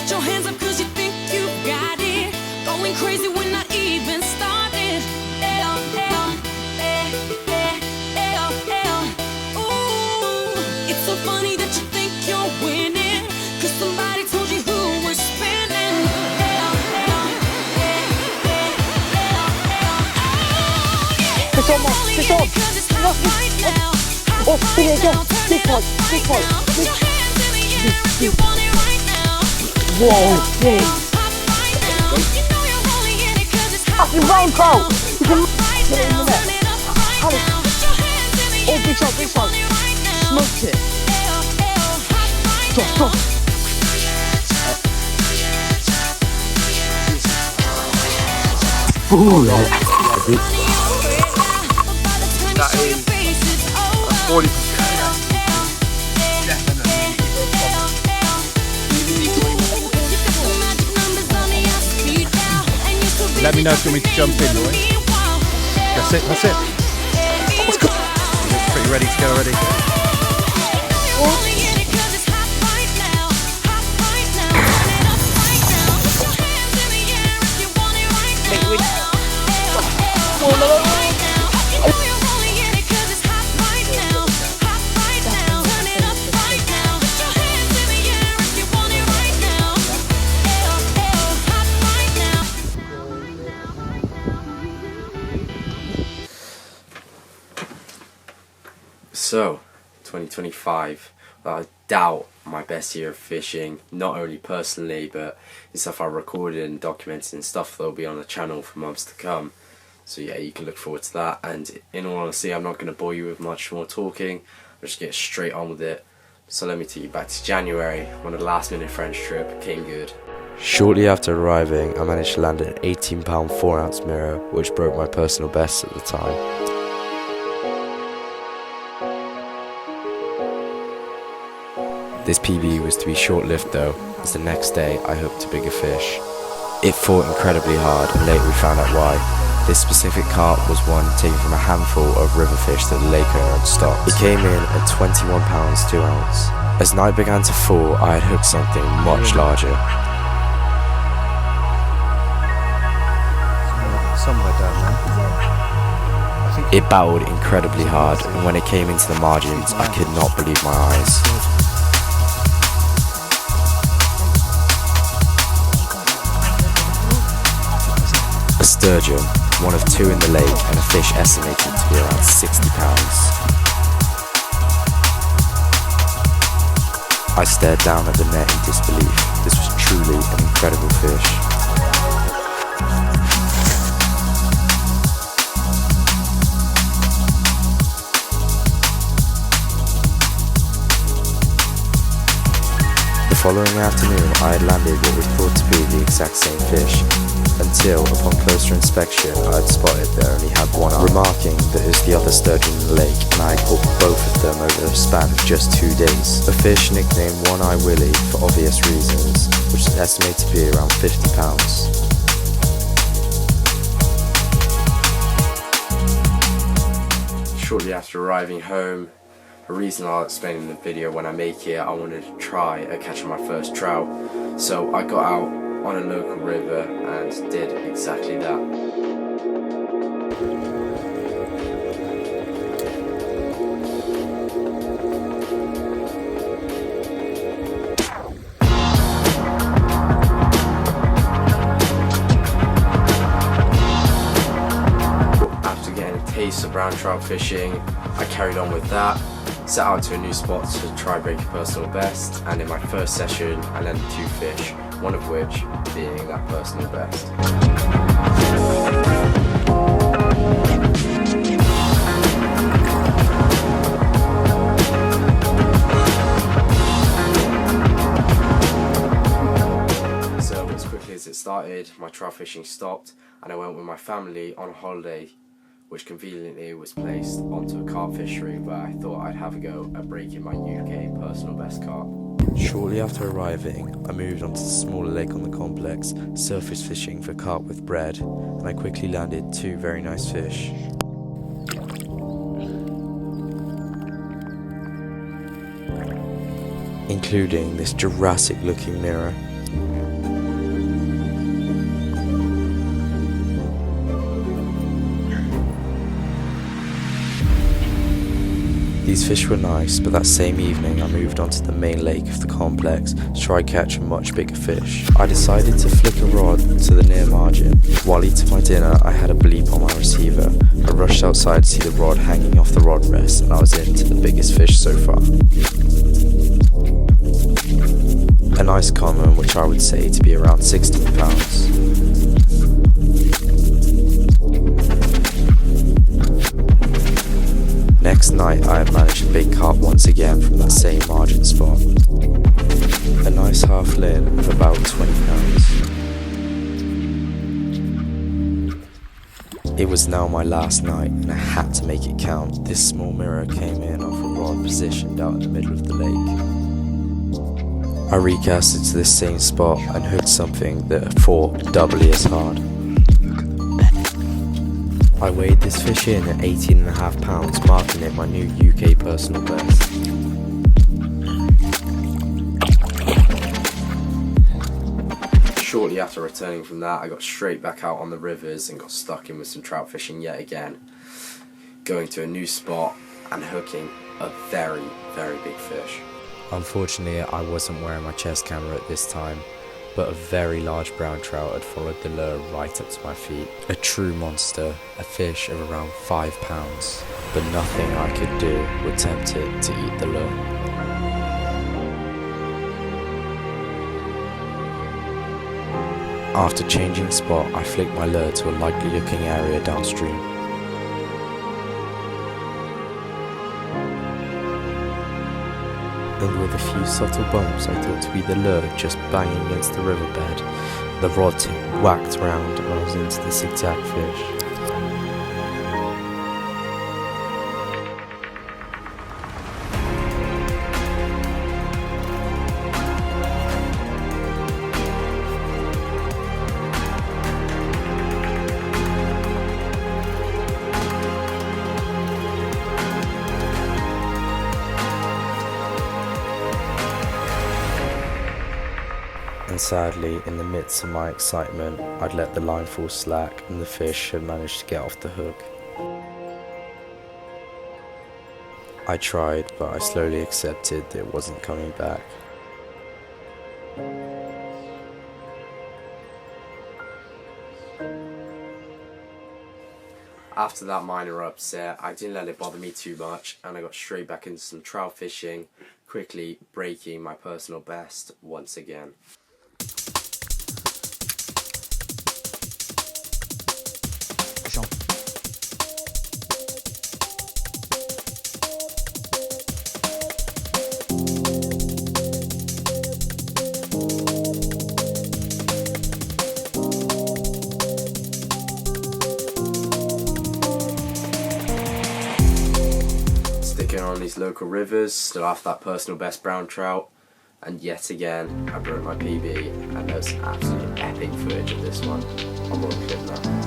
Got your hands up cause you think you got it. Going crazy when I even started. Ooh, it's so funny that you think you're winning, cause somebody told you who was spinning. Fish on, man, fish on. Oh, big again. Big one, big one. Whoa, whoa. Fucking round coat. You can get it in the net. Alex. Oh, big shot, big shot. Smoked it. Drop, drop. Ooh, yeah. That is a 40%. Let me know if you want me to jump in, alright? That's it, that's it. Let's go. Pretty ready to go already. So, 2025, I doubt my best year of fishing, not only personally, but the stuff I recorded and documented and stuff that'll be on the channel for months to come. So yeah, you can look forward to that, and in all honesty, I'm not going to bore you with much more talking, I'll just get straight on with it. So let me take you back to January, when the last minute French trip came good. Shortly after arriving, I managed to land an 18-pound 4-ounce mirror, which broke my personal best at the time. This PB was to be short-lived though, as the next day I hooked a bigger fish. It fought incredibly hard, and later we found out why. This specific carp was one taken from a handful of river fish that the lake owner had stocked. It came in at 21 pounds 2 ounce. As night began to fall, I had hooked something much larger. Somewhere down there. It battled incredibly hard, and when it came into the margins, I could not believe my eyes. A sturgeon, one of two in the lake, and a fish estimated to be around 60 pounds. I stared down at the net in disbelief. This was truly an incredible fish. The following afternoon, I had landed what was thought to be the exact same fish, until, upon closer inspection, I had spotted that I only had one eye, remarking that it was the other sturgeon in the lake, and I had caught both of them over the span of just 2 days. A fish nicknamed One Eye Willie for obvious reasons, which is estimated to be around 50 pounds. Shortly after arriving home, a reason I'll explain in the video when I make it, I wanted to try at catching my first trout. So I got out on a local river and did exactly that. After getting a taste of brown trout fishing, I carried on with that, set out to a new spot to try break a personal best, and in my first session I landed 2 fish, one of which being that personal best. So as quickly as it started, my trout fishing stopped, and I went with my family on a holiday, which conveniently was placed onto a carp fishery where I thought I'd have a go at breaking my UK personal best carp. Shortly after arriving, I moved onto the smaller lake on the complex, surface fishing for carp with bread, and I quickly landed 2 very nice fish. Including this Jurassic looking mirror. These fish were nice, but that same evening I moved on to the main lake of the complex to try catch a much bigger fish. I decided to flick a rod to the near margin. While eating my dinner, I had a bleep on my receiver. I rushed outside to see the rod hanging off the rod rest, and I was into the biggest fish so far. A nice common, which I would say to be around 16 pounds. Next night I had managed a big carp once again from that same margin spot. A nice half lin of about 20 pounds. It was now my last night and I had to make it count. This small mirror came in off a rod positioned out in the middle of the lake. I recast it to this same spot and hooked something that fought doubly as hard. I weighed this fish in at 18.5 pounds, marking it my new UK personal best. Shortly after returning from that, I got straight back out on the rivers and got stuck in with some trout fishing yet again, going to a new spot and hooking a very, very big fish. Unfortunately, I wasn't wearing my chest camera at this time, but a very large brown trout had followed the lure right up to my feet. A true monster, a fish of around 5 pounds, but nothing I could do would tempt it to eat the lure. After changing spot, I flicked my lure to a likely looking area downstream. And with a few subtle bumps I thought to be the lure just banging against the riverbed, the rod tip whacked round and I was into the zigzag fish. And sadly, in the midst of my excitement, I'd let the line fall slack and the fish had managed to get off the hook. I tried, but I slowly accepted that it wasn't coming back. After that minor upset, I didn't let it bother me too much and I got straight back into some trout fishing, quickly breaking my personal best once again. On these local rivers, still after that personal best brown trout, and yet again I broke my PB, and there's absolutely epic footage of this one. I'm gonna clip that.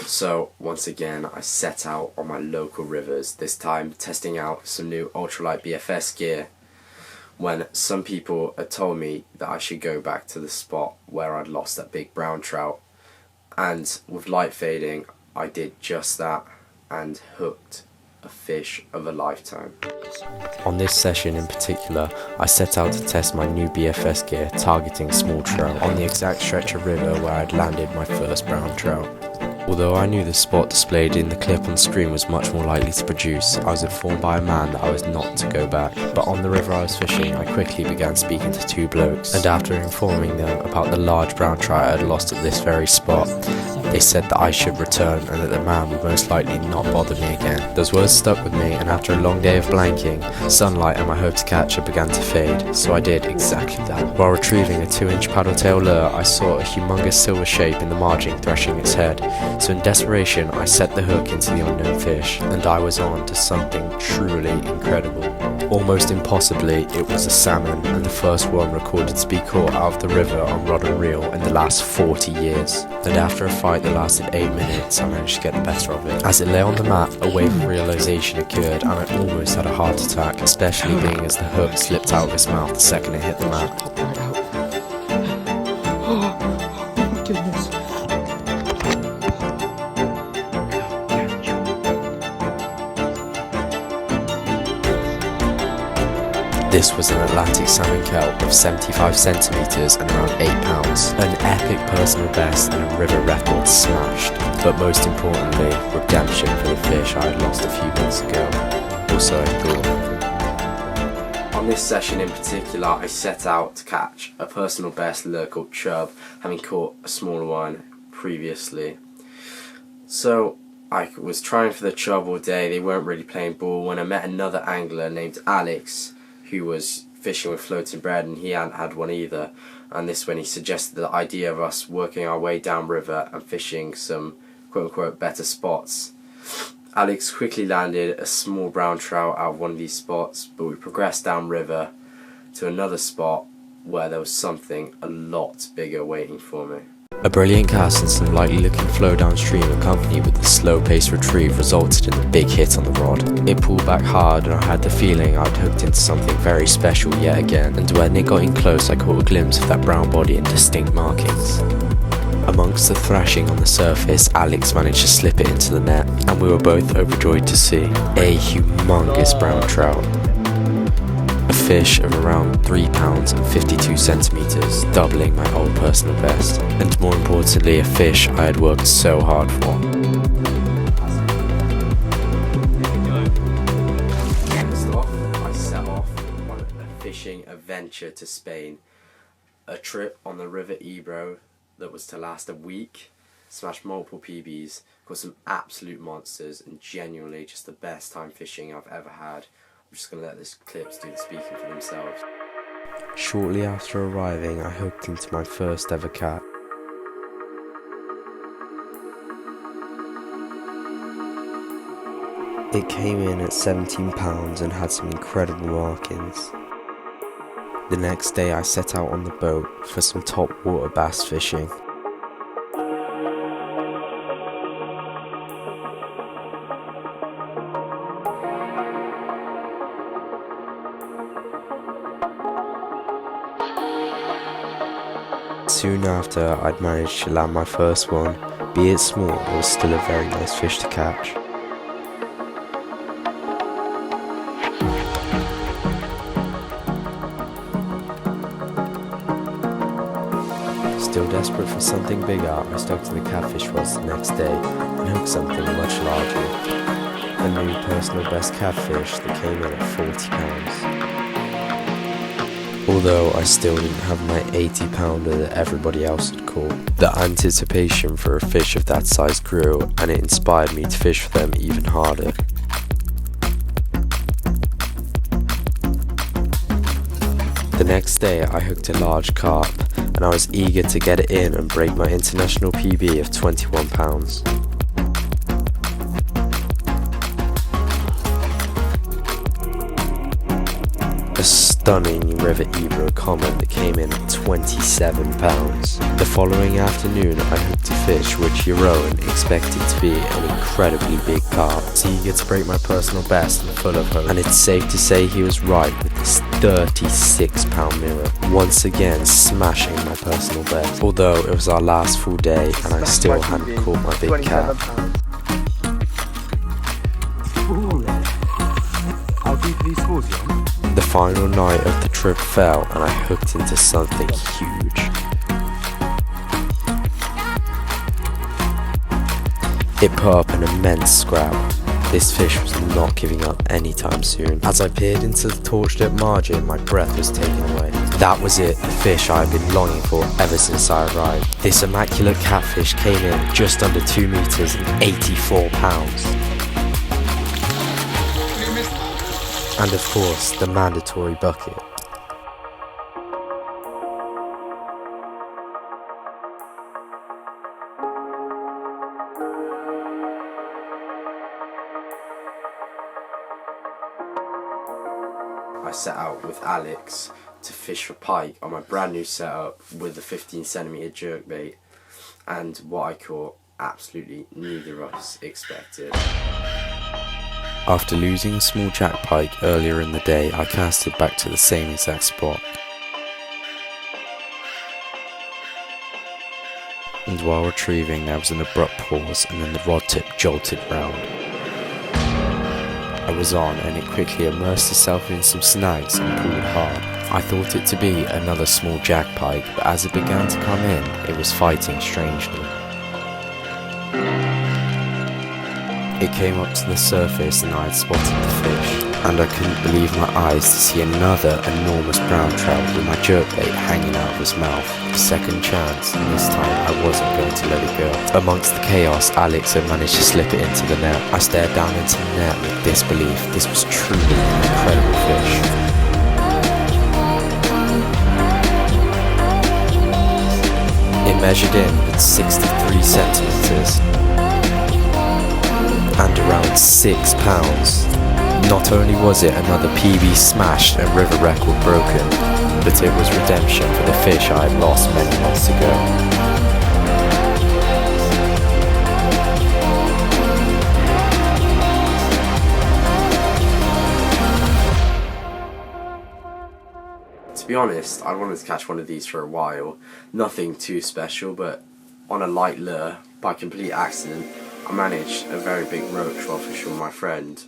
So once again I set out on my local rivers, this time testing out some new ultralight BFS gear, when some people had told me that I should go back to the spot where I'd lost that big brown trout, and with light fading I did just that and hooked a fish of a lifetime. On this session in particular, I set out to test my new BFS gear targeting small trout on the exact stretch of river where I'd landed my first brown trout. Although I knew the spot displayed in the clip on screen was much more likely to produce, I was informed by a man that I was not to go back. But on the river I was fishing, I quickly began speaking to two blokes, and after informing them about the large brown trout I had lost at this very spot, They said that I should return and that the man would most likely not bother me again. Those words stuck with me, and after a long day of blanking, sunlight and my hope to catch it began to fade, so I did exactly that. While retrieving a 2-inch paddle tail lure, I saw a humongous silver shape in the margin threshing its head, so in desperation I set the hook into the unknown fish, and I was on to something truly incredible. Almost impossibly, it was a salmon, and the first one recorded to be caught out of the river on rod and reel in the last 40 years. And after a fight that lasted 8 minutes, I managed to get the better of it. As it lay on the mat, a wave of realization occurred, and I almost had a heart attack, especially being as the hook slipped out of his mouth the second it hit the mat. Pop right out. Oh my goodness. This was an Atlantic salmon kelp of 75 centimeters and around 8 pounds. An epic personal best and a river record smashed. But most importantly, redemption for the fish I had lost a few months ago. Also, I thought. On this session in particular, I set out to catch a personal best lure called chub, having caught a smaller one previously. So I was trying for the chub all day. They weren't really playing ball when I met another angler named Alex, who was fishing with floating bread, and he hadn't had one either. And this when he suggested the idea of us working our way downriver and fishing some quote-unquote better spots. Alex quickly landed a small brown trout out of one of these spots, but we progressed downriver to another spot where there was something a lot bigger waiting for me. A brilliant cast and some lightly looking flow downstream accompanied with a slow paced retrieve resulted in a big hit on the rod. It pulled back hard and I had the feeling I'd hooked into something very special yet again, and when it got in close I caught a glimpse of that brown body and distinct markings. Amongst the thrashing on the surface, Alex managed to slip it into the net, and we were both overjoyed to see a humongous brown trout. A fish of around 3 pounds and 52 centimeters, doubling my old personal best, and more importantly a fish I had worked so hard for. Next off, I set off on a fishing adventure to Spain. A trip on the River Ebro that was to last a week, smashed multiple PBs, caught some absolute monsters, and genuinely just the best time fishing I've ever had. I'm just going to let this clips do the speaking for themselves. Shortly after arriving, I hooked into my first ever cat. It came in at 17 pounds and had some incredible markings. The next day I set out on the boat for some top water bass fishing. Soon after, I'd managed to land my first one. Be it small, it was still a very nice fish to catch. Still desperate for something bigger, I stuck to the catfish rods the next day and hooked something much larger. A new personal best catfish that came in at 40 pounds. Although I still didn't have my 80 pounder that everybody else had caught. The anticipation for a fish of that size grew, and it inspired me to fish for them even harder. The next day I hooked a large carp, and I was eager to get it in and break my international PB of 21 pounds. A stunning River Ebro common that came in at 27 pounds. The following afternoon I hooked a fish which Jeroen expected to be an incredibly big carp. I was eager to break my personal best and full of hope, and it's safe to say he was right with this 36 pound mirror, once again smashing my personal best. Although it was our last full day and I still hadn't caught my big cat. How deep are these scores, yeah? The final night of the trip fell and I hooked into something huge. It put up an immense scrap. This fish was not giving up anytime soon. As I peered into the torch-lit margin, my breath was taken away. That was it, the fish I had been longing for ever since I arrived. This immaculate catfish came in just under 2 meters and 84 pounds. And of course, the mandatory bucket. I set out with Alex to fish for pike on my brand new setup with the 15cm jerkbait, and what I caught absolutely neither of us expected. After losing a small jack pike earlier in the day, I casted back to the same exact spot. And while retrieving, there was an abrupt pause, and then the rod tip jolted round. I was on, and it quickly immersed itself in some snags and pulled hard. I thought it to be another small jack pike, but as it began to come in, it was fighting strangely. It came up to the surface and I had spotted the fish, and I couldn't believe my eyes to see another enormous brown trout with my jerkbait hanging out of his mouth. Second chance, and this time I wasn't going to let it go. Amongst the chaos, Alex had managed to slip it into the net. I stared down into the net with disbelief. This was truly an incredible fish. It measured in at 63 centimeters. And around 6 pounds. Not only was it another PB smashed and river record broken, but it was redemption for the fish I had lost many months ago. To be honest, I wanted to catch one of these for a while. Nothing too special, but on a light lure, by complete accident, I managed a very big roach while fishing with my friend.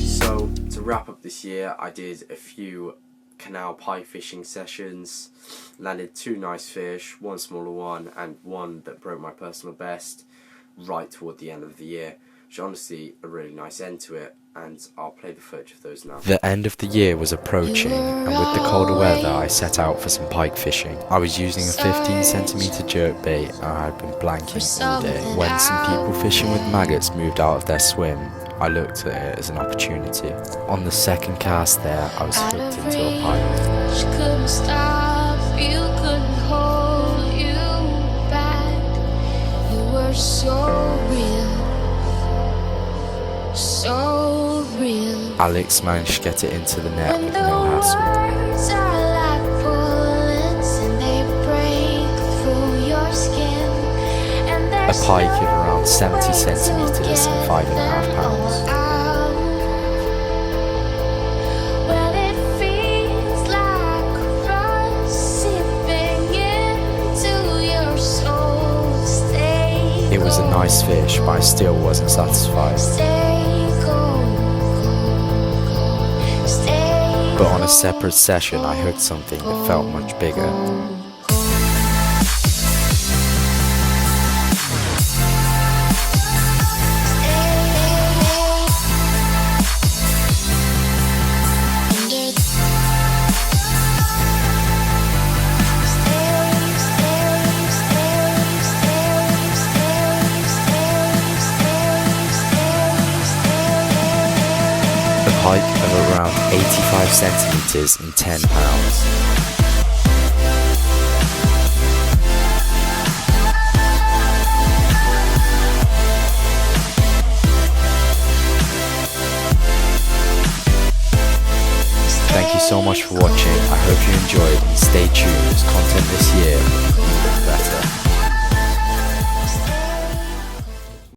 So, to wrap up this year, I did a few canal pike fishing sessions, landed 2 nice fish, 1 smaller one and 1 that broke my personal best right toward the end of the year, which honestly a really nice end to it, and I'll play the footage of those now. The end of the year was approaching, and with the colder weather I set out for some pike fishing. I was using a 15cm jerkbait and I had been blanking all day. When some people fishing with maggots moved out of their swim, I looked at it as an opportunity. On the second cast there, I was hooked into a pike. She couldn't stop, you couldn't hold you back. You were so real, so real. Alex managed to get it into the net with no hassle. Words are like bullets and they break through your skin. And A pike of around 70 centimeters and 5.5 pounds. Well, it feels like rust sipping into your soul. Stay It was a nice fish, but I still wasn't satisfied. Stay cold, stay But on a separate session, I hooked something that felt much bigger. A pike of around 85 centimeters and 10 pounds. Thank you so much for watching. I hope you enjoyed, and stay tuned as content this year